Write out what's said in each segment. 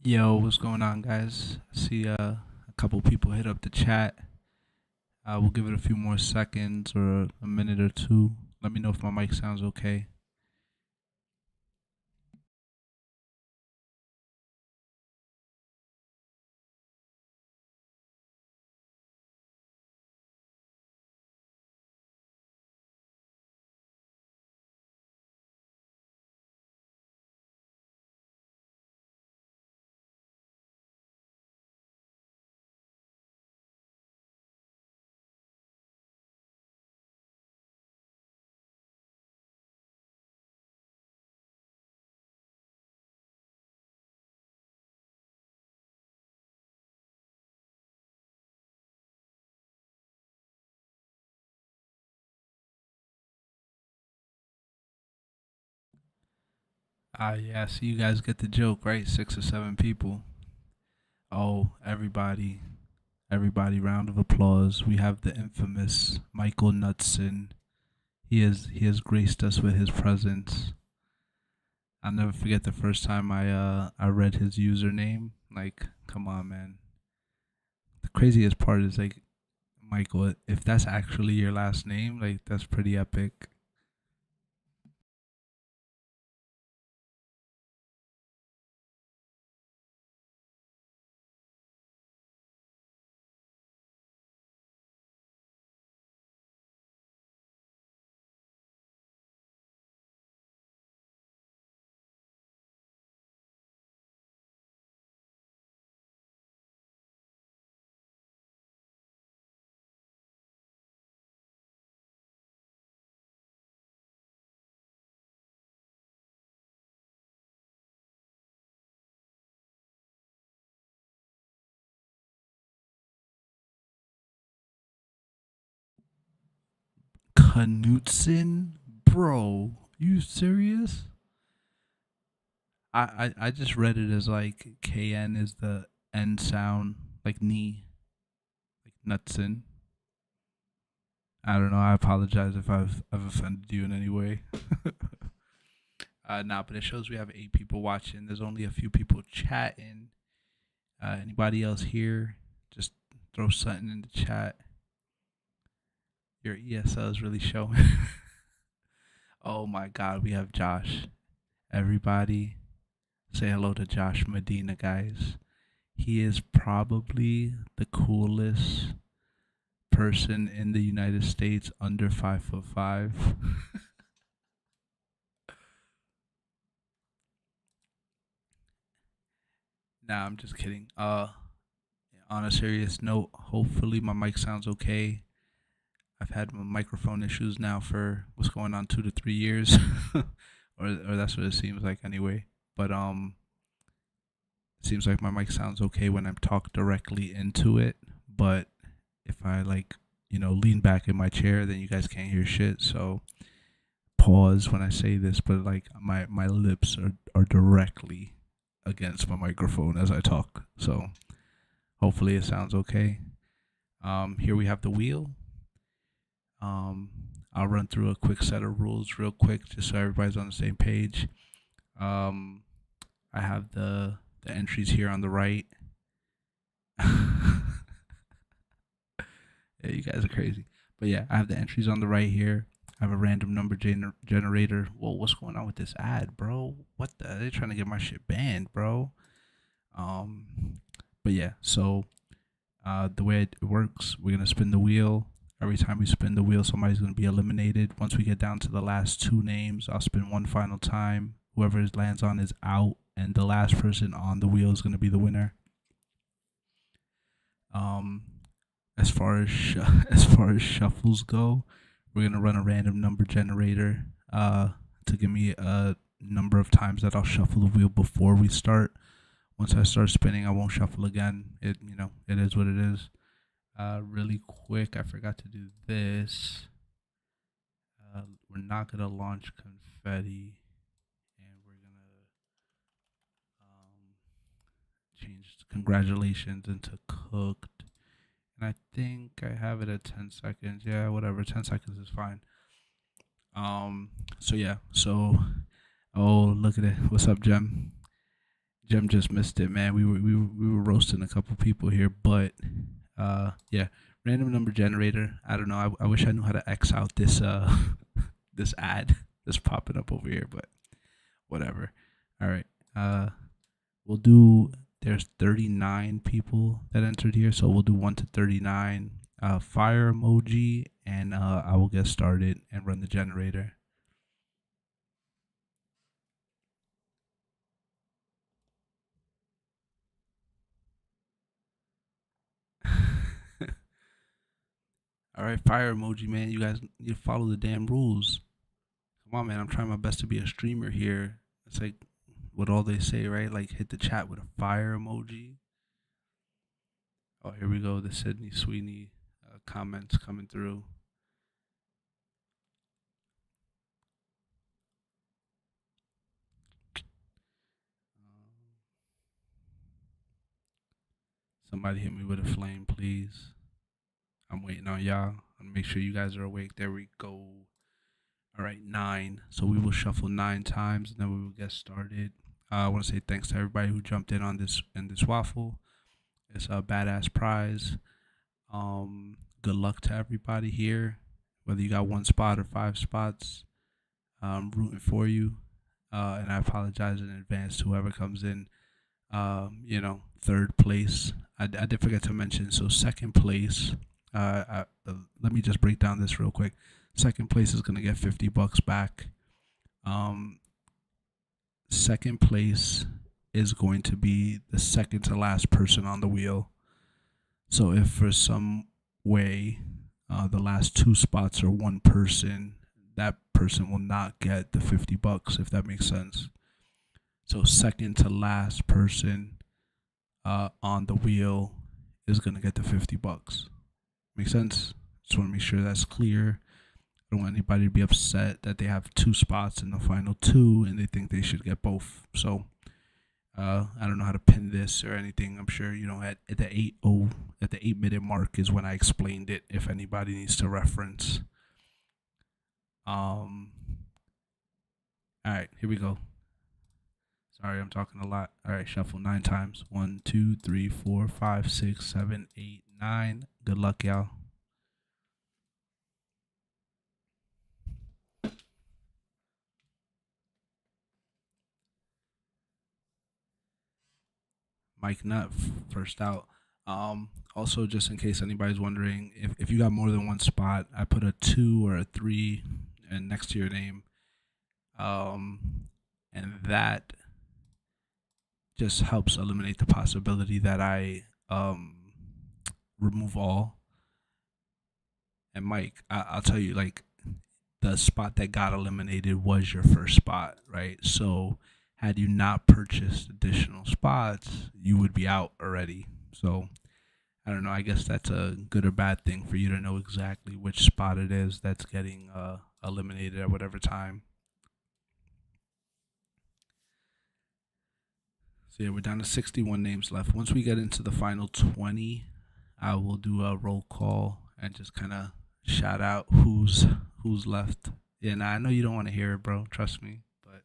Yo, what's going on, guys? I see a couple people hit up the chat. We'll give it a few more seconds or a minute or two. Let me know if my mic sounds okay. Yeah, so you guys get the joke, right? Six or seven people. Oh, everybody, round of applause. We have the infamous Michael Knudsen. He has graced us with his presence. I'll never forget the first time I read his username. Like, come on, man. The craziest part is like, Michael, if that's actually your last name, like that's pretty epic. Knutson, bro, you serious? I just read it as like KN is the N sound, like knee, like Knutson. I don't know. I apologize if I've offended you in any way. Nah, but it shows we have 8 people watching. There's only a few people chatting. Anybody else here? Just throw something in the chat. Your ESL is really showing. Oh my God, we have Josh. Everybody, say hello to Josh Medina, guys. He is probably the coolest person in the United States under 5'5". Nah, I'm just kidding. On a serious note, hopefully my mic sounds okay. I've had my microphone issues now for what's going on 2 to 3 years, or that's what it seems like anyway. But it seems like my mic sounds okay when I'm talk directly into it. But if I like, lean back in my chair, then you guys can't hear shit. So pause when I say this, but like my lips are directly against my microphone as I talk. So hopefully it sounds okay. Here we have the wheel. Um, I'll run through a quick set of rules real quick just so everybody's on the same page. Um, I have the entries here on the right. Yeah, you guys are crazy. But yeah, I have the entries on the right here. I have a random number generator. Whoa, what's going on with this ad, bro? What the? They're trying to get my shit banned, bro. Um, but yeah, so the way it works, we're gonna spin the wheel. Every time we spin the wheel, somebody's gonna be eliminated. Once we get down to the last two names, I'll spin one final time. Whoever it lands on is out, and the last person on the wheel is gonna be the winner. Um, as far as as far as shuffles go, we're gonna run a random number generator to give me a number of times that I'll shuffle the wheel before we start. Once I start spinning, I won't shuffle again. It is what it is. Really quick, I forgot to do this. We're not gonna launch confetti, and we're gonna um, change congratulations into cooked. And I think I have it at 10 seconds. Yeah, whatever. 10 seconds is fine. So yeah. So, oh, look at it. What's up, Jem? Jem just missed it, man. We were roasting a couple people here, but yeah, random number generator. I don't know. I wish I knew how to X out this this ad that's popping up over here, but whatever. All right. We'll do. There's 39 people that entered here, so we'll do 1 to 39. Fire emoji, and I will get started and run the generator. All right, fire emoji, man. You guys need to follow the damn rules. Come on, man. I'm trying my best to be a streamer here. It's like what all they say, right? Like hit the chat with a fire emoji. Oh, here we go. The Sydney Sweeney comments coming through. Somebody hit me with a flame, please. I'm waiting on y'all. I'm make sure you guys are awake. There we go. All right, 9. So we will shuffle 9 times, and then we will get started. I want to say thanks to everybody who jumped in on this waffle. It's a badass prize. Good luck to everybody here, whether you got 1 spot or 5 spots. I'm rooting for you, and I apologize in advance to whoever comes in. Third place. I did forget to mention. So second place. Let me just break down this real quick. Second place is gonna get $50 back. Um, Second place is going to be the second to last person on the wheel. So if for some way the last 2 spots are one person, that person will not get the $50, if that makes sense. So second to last person on the wheel is gonna get the $50. Make sense? Just want to make sure that's clear. I don't want anybody to be upset that they have 2 spots in the final 2 and they think they should get both. So I don't know how to pin this or anything. I'm sure at the 8-minute mark is when I explained it. If anybody needs to reference. All right, here we go. Sorry, I'm talking a lot. All right, shuffle 9 times. 1, 2, 3, 4, 5, 6, 7, 8, 9. Good luck, y'all. Mike Nutt first out. Also, just in case anybody's wondering, if you got more than 1 spot, I put a 2 or a 3 and next to your name. And that just helps eliminate the possibility that I remove all. And Mike, I'll tell you, like, the spot that got eliminated was your first spot, right? So had you not purchased additional spots, you would be out already. So I don't know. I guess that's a good or bad thing for you to know exactly which spot it is that's getting eliminated at whatever time. So yeah, we're down to 61 names left. Once we get into the final 20, I will do a roll call and just kind of shout out who's left. Yeah, nah, I know you don't want to hear it, bro. Trust me, but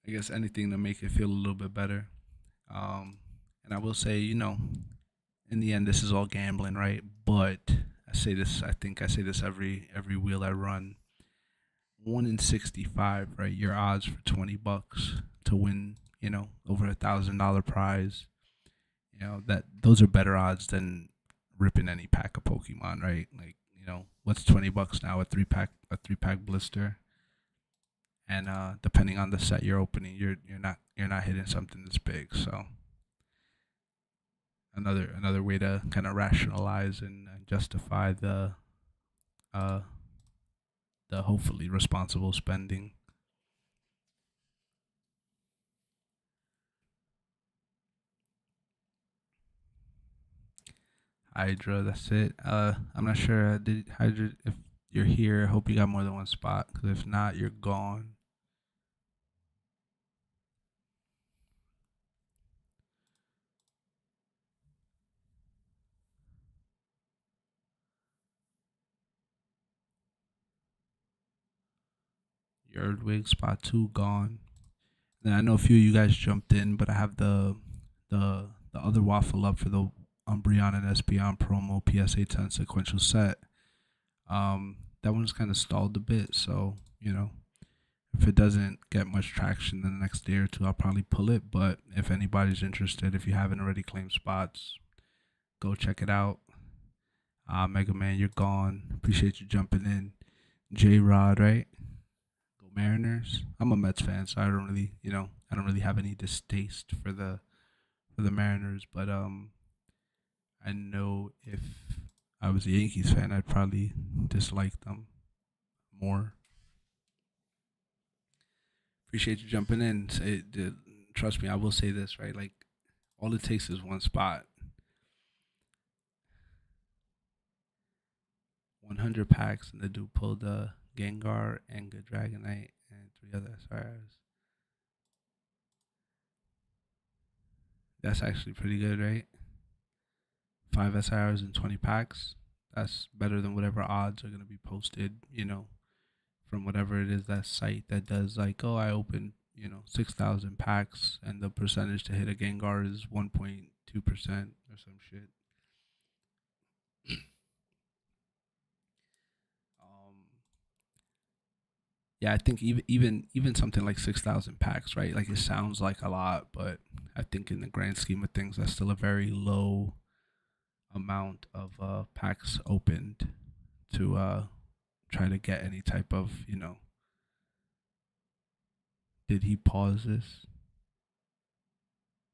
I guess anything to make it feel a little bit better. And I will say, in the end, this is all gambling, right? But I say this. I think I say this every wheel I run. 1 in 65, right? Your odds for $20 to win, over $1,000 prize. That those are better odds than ripping any pack of Pokemon, right? Like, what's $20 now? A 3-pack blister, and depending on the set you're opening, you're not hitting something that's big. So another way to kind of rationalize and justify uh the hopefully responsible spending. Hydra, that's it. I'm not sure. Did Hydra? If you're here, I hope you got more than 1 spot. Because if not, you're gone. Your Erdwig spot 2 gone. And I know a few of you guys jumped in, but I have the other waffle up for the Umbreon and Espeon promo PSA 10 sequential set. That one's kind of stalled a bit, so if it doesn't get much traction in the next day or two, I'll probably pull it. But if anybody's interested, if you haven't already claimed spots, go check it out. Mega Man, you're gone. Appreciate you jumping in. J Rod, right? Go Mariners. I'm a Mets fan, so I don't really, I don't really have any distaste for the Mariners. But I know if I was a Yankees fan, I'd probably dislike them more. Appreciate you jumping in. Trust me, I will say this, right? Like, all it takes is one spot. 100 packs, and the dude pulled Gengar and Good Dragonite and three other SRs. That's actually pretty good, right? Five SRs and 20 packs. That's better than whatever odds are going to be posted, from whatever it is that site that does, like, oh, I opened, 6,000 packs and the percentage to hit a Gengar is 1.2% or some shit. Um, yeah, I think even something like 6,000 packs, right? Like, it sounds like a lot, but I think in the grand scheme of things, that's still a very low amount of packs opened to try to get any type of, did he pause this?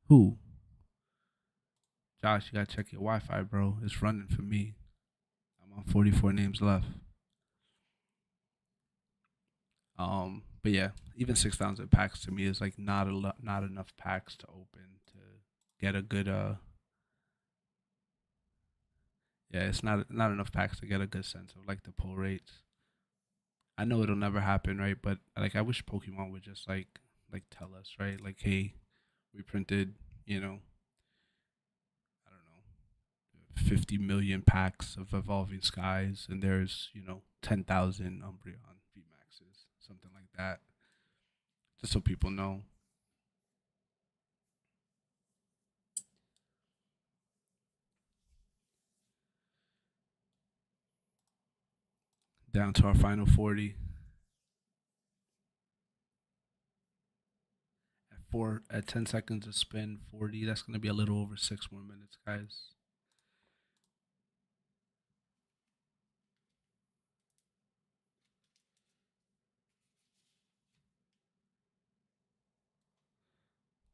Who? Josh, you gotta check your Wi-Fi, bro. It's running for me. I'm on 44 names left. But yeah, even 6,000 packs to me is like not enough packs to open to get a good yeah, it's not enough packs to get a good sense of like the pull rates. I know it'll never happen, right? But like, I wish Pokemon would just like tell us, right? Like, hey, we printed, I don't know, 50 million packs of Evolving Skies, and there's 10,000 Umbreon VMAXs, something like that, just so people know. Down to our final 40 at 10 seconds of spin 40. That's gonna be a little over 6 more minutes, guys.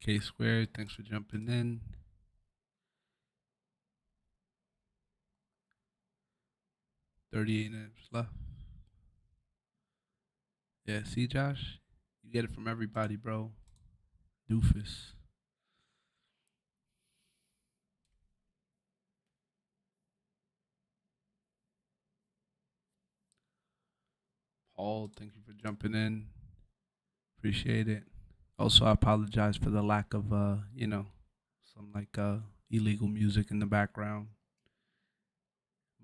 K squared, thanks for jumping in. 38 minutes left. Yeah, see, Josh, you get it from everybody, bro. Doofus. Paul, thank you for jumping in. Appreciate it. Also, I apologize for the lack of some like illegal music in the background.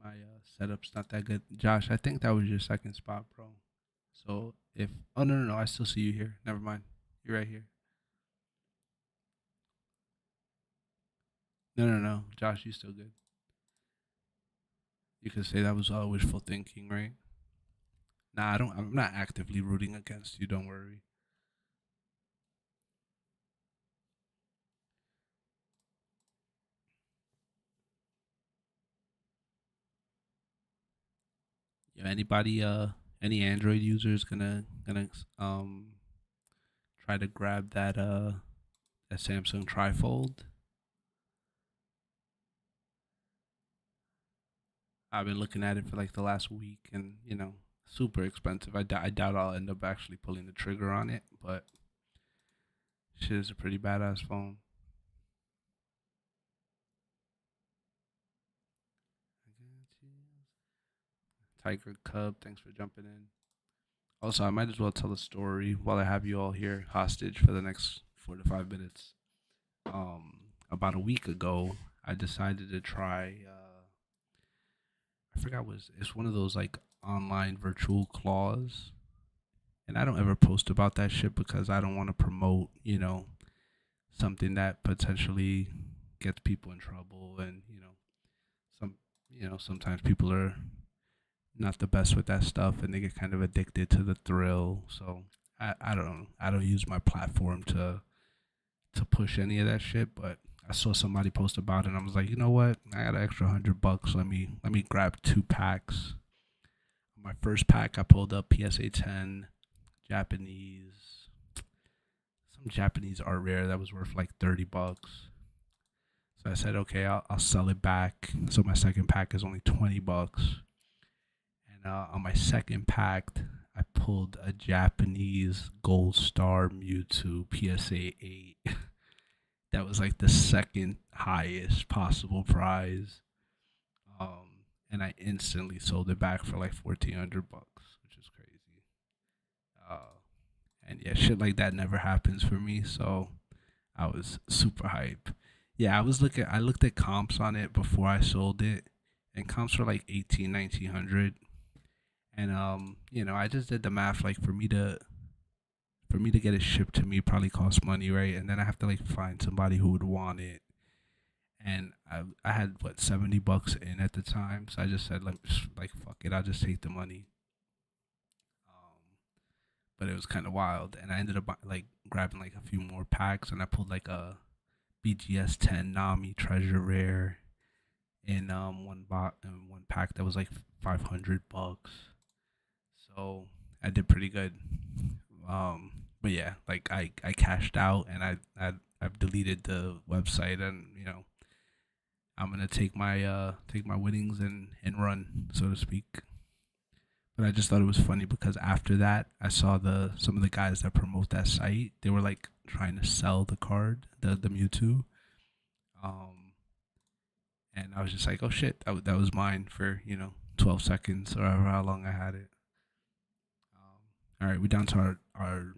My setup's not that good. Josh, I think that was your second spot, bro. So if oh no, I still see you here. Never mind. You're right here. No. Josh, you still good. You could say that was all wishful thinking, right? Nah, I don't. I'm not actively rooting against you. Don't worry. Yeah, anybody? Any Android users gonna try to grab that Samsung trifold? I've been looking at it for like the last week, and super expensive. I doubt I'll end up actually pulling the trigger on it, but shit is a pretty badass phone. Tiger Cub, thanks for jumping in. Also, I might as well tell a story while I have you all here hostage for the next 4 to 5 minutes. About a week ago, I decided to try. I forgot what it's one of those like online virtual claws, And I don't ever post about that shit because I don't want to promote, something that potentially gets people in trouble. And some, sometimes people are not the best with that stuff and they get kind of addicted to the thrill. So I don't use my platform to push any of that shit. But I saw somebody post about it and I was like, you know what? I got an extra $100. Let me grab 2 packs. My first pack I pulled up PSA 10 Japanese, some Japanese art rare that was worth like $30. So I said, okay, I'll sell it back. So my second pack is only $20. And on my second pack, I pulled a Japanese Gold Star Mewtwo PSA 8. That was like the second highest possible prize. And I instantly sold it back for like $1,400, which is crazy. Uh, and yeah, shit like that never happens for me. So I was super hype. Yeah, I looked at comps on it before I sold it, and comps were like 18, 1900. And I just did the math. Like for me to get it shipped to me probably costs money, right? And then I have to like find somebody who would want it. And I had what $70 in at the time, so I just said like fuck it, I'll just take the money. Um, but it was kind of wild, and I ended up like grabbing like a few more packs, and I pulled like a BGS 10 Nami Treasure Rare in one pack that was like $500. So I did pretty good. But yeah, like I cashed out and I've deleted the website, and I'm gonna take my winnings and run, so to speak. But I just thought it was funny because after that I saw the some of the guys that promote that site, they were like trying to sell the card, the Mewtwo. Um and I was just like, oh shit, that was mine for 12 seconds or however how long I had it. All right, we're down to our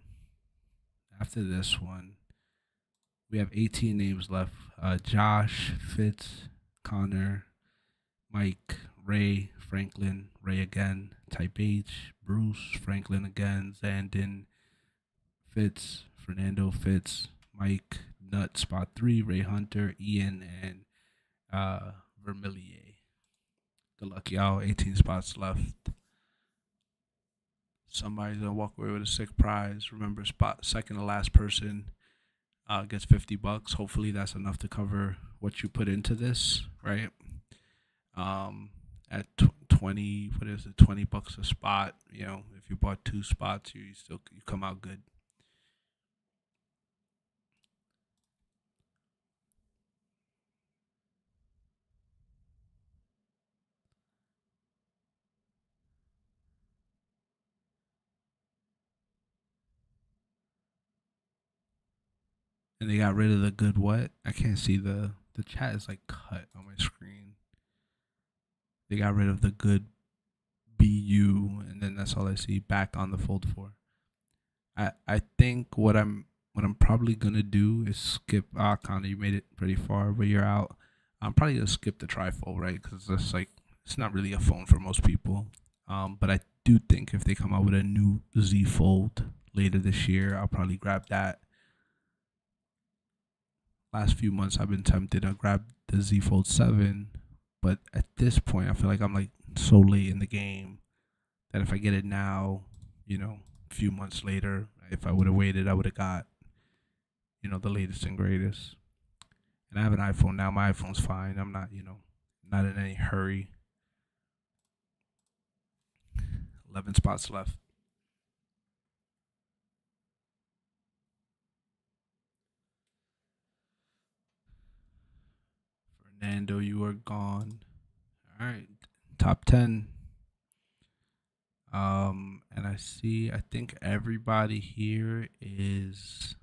after this one. We have 18 names left. Josh, Fitz, Connor, Mike, Ray, Franklin, Ray again, Type H, Bruce, Franklin again, Zandon, Fitz, Fernando Fitz, Mike, Nut, Spot 3, Ray Hunter, Ian, and Vermilier. Good luck, y'all. 18 spots left. Somebody's gonna walk away with a sick prize. Remember, spot second to last person gets $50. Hopefully, that's enough to cover what you put into this, right? At 20, what is it? $20 a spot. If you bought 2 spots, you come out good. And they got rid of the good what? I can't see the chat is like cut on my screen. They got rid of the good BU, and then that's all I see back on the fold four. I think what I'm probably gonna do is skip. Connor, you made it pretty far, but you're out. I'm probably gonna skip the trifold, right? Because it's not really a phone for most people. But I do think if they come out with a new Z Fold later this year, I'll probably grab that. Last few months, I've been tempted to grab the Z Fold 7, but at this point, I feel like I'm like so late in the game that if I get it now, a few months later, if I would have waited, I would have got the latest and greatest. And I have an iPhone now. My iPhone's fine. I'm not not in any hurry. 11 spots left. Fernando, you are gone. All right, top 10. And I think everybody here is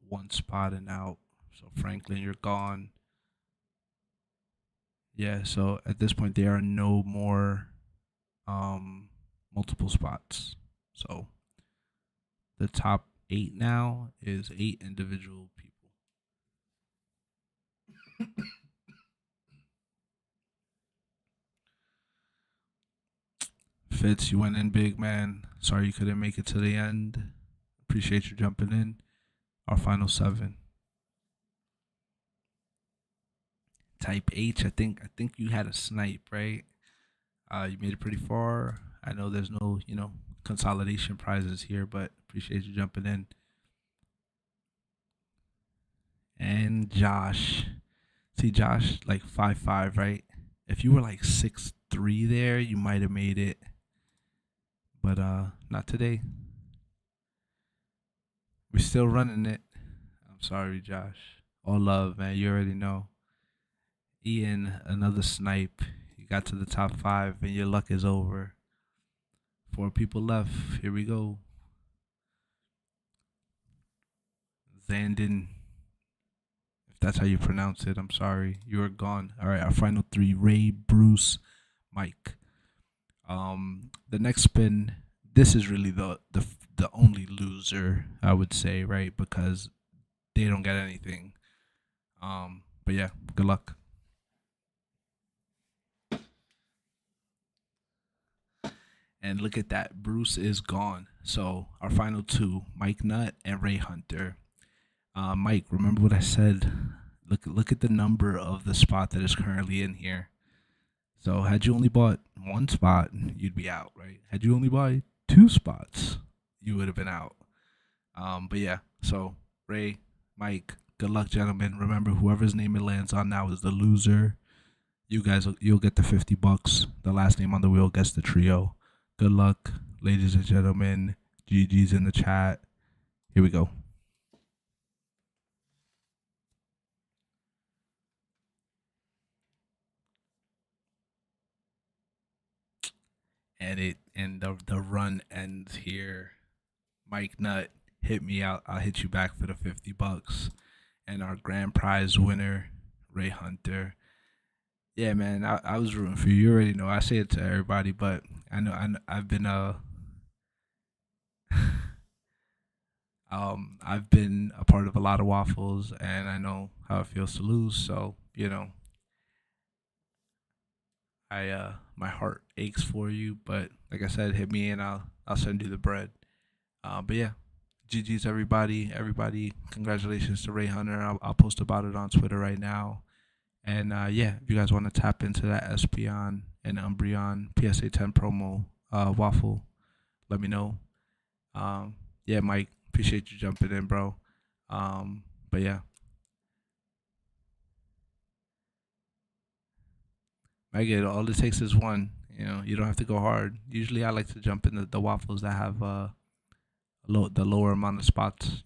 one spot and out. So Franklin, you're gone. Yeah. So at this point, there are no more um multiple spots. So the top 8 now is 8 individual people. Fitz, you went in big, man. Sorry you couldn't make it to the end. Appreciate you jumping in. Our final seven. Type H, I think you had a snipe, right? You made it pretty far. I know there's no, consolidation prizes here, but appreciate you jumping in. And Josh. See Josh like 5'5", right? If you were like 6'3" there, you might have made it. But not today. We're still running it. I'm sorry, Josh. All love, man. You already know. Ian, another snipe. You got to the top five and your luck is over. Four people left. Here we go. Zandon, if that's how you pronounce it, I'm sorry. You are gone. All right, our final three: Ray, Bruce, Mike. The next spin. This is really the only loser I would say, right? Because they don't get anything. But yeah, good luck. And look at that, Bruce is gone. So our final two: Mike Nutt and Ray Hunter. Mike, remember what I said? Look at the number of the spot that is currently in here. So had you only bought one spot, you'd be out, right? Had you only bought two spots, you would have been out. But yeah, so Ray, Mike, good luck, gentlemen. Remember, whoever's name it lands on now is the loser. You guys, you'll get the $50. The last name on the wheel gets the trio. Good luck, ladies and gentlemen. GG's in the chat. Here we go. And the run ends here. Mike Nutt, hit me out. I'll hit you back for the $50. And our grand prize winner, Ray Hunter. Yeah, man, I was rooting for you. You already know. I say it to everybody, but I've been I've been a part of a lot of waffles, and I know how it feels to lose. So I my heart aches for you. But like I said, hit me and I'll send you the bread. But yeah, GG's everybody. Everybody, congratulations to Ray Hunter. I'll post about it on Twitter right now. And yeah, if you guys want to tap into that Espeon and Umbreon PSA 10 promo waffle, let me know. Yeah, Mike, appreciate you jumping in, bro. But yeah, Megan, all it takes is one. You don't have to go hard. Usually, I like to jump in the waffles that have the lower amount of spots.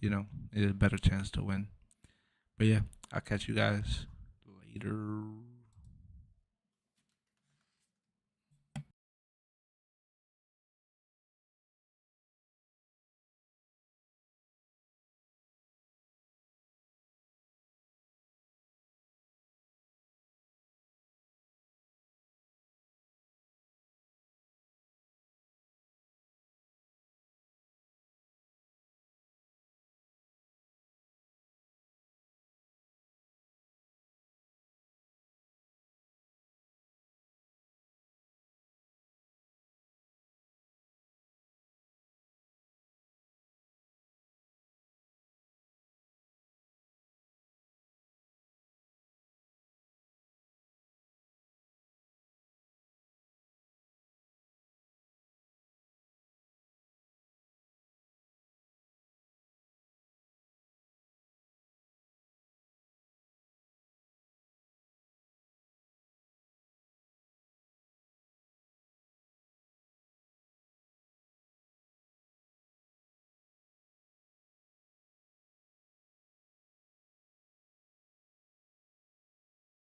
A better chance to win. But yeah, I'll catch you guys later.